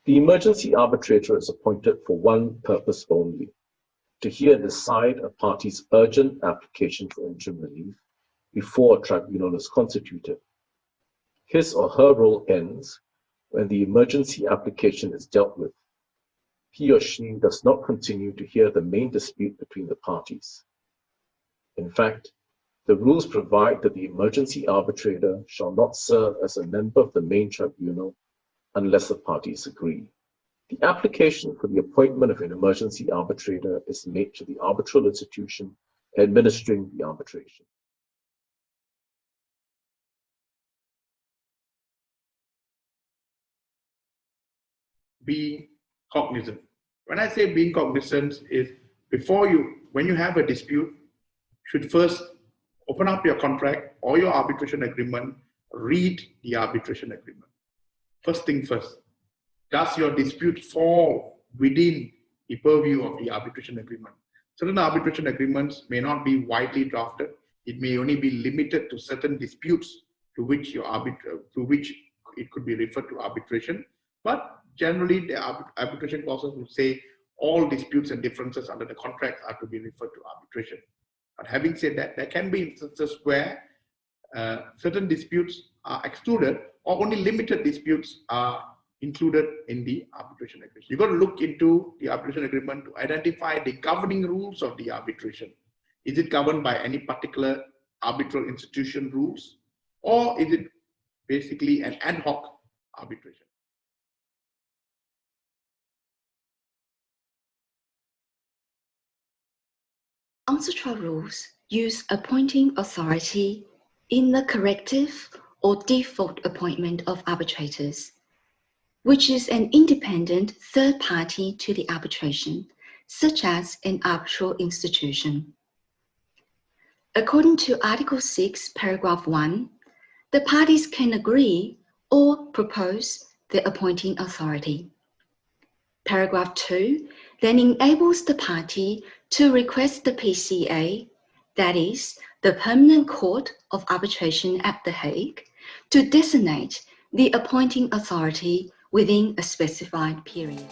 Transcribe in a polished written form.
The emergency arbitrator is appointed for one purpose only: to hear and decide a party's urgent application for interim relief before a tribunal is constituted. His or her role ends when the emergency application is dealt with. He or she does not continue to hear the main dispute between the parties. In fact, the rules provide that the emergency arbitrator shall not serve as a member of the main tribunal unless the parties agree. The application for the appointment of an emergency arbitrator is made to the arbitral institution administering the arbitration. Being cognizant. When I say being cognizant is when you have a dispute, should first open up your contract or your arbitration agreement, read the arbitration agreement. First thing first, does your dispute fall within the purview of the arbitration agreement? Certain arbitration agreements may not be widely drafted. It may only be limited to certain disputes to which it could be referred to arbitration. But generally, the arbitration clauses would say all disputes and differences under the contract are to be referred to arbitration. But having said that, there can be instances where certain disputes are excluded or only limited disputes are included in the arbitration agreement. You've got to look into the arbitration agreement to identify the governing rules of the arbitration. Is it governed by any particular arbitral institution rules, or is it basically an ad hoc arbitration? Arbitral rules use appointing authority in the corrective or default appointment of arbitrators, which is an independent third party to the arbitration, such as an arbitral institution. According to Article 6, Paragraph 1, the parties can agree or propose the appointing authority. Paragraph 2 then enables the party to request the PCA, that is, the Permanent Court of Arbitration at The Hague, to designate the appointing authority within a specified period.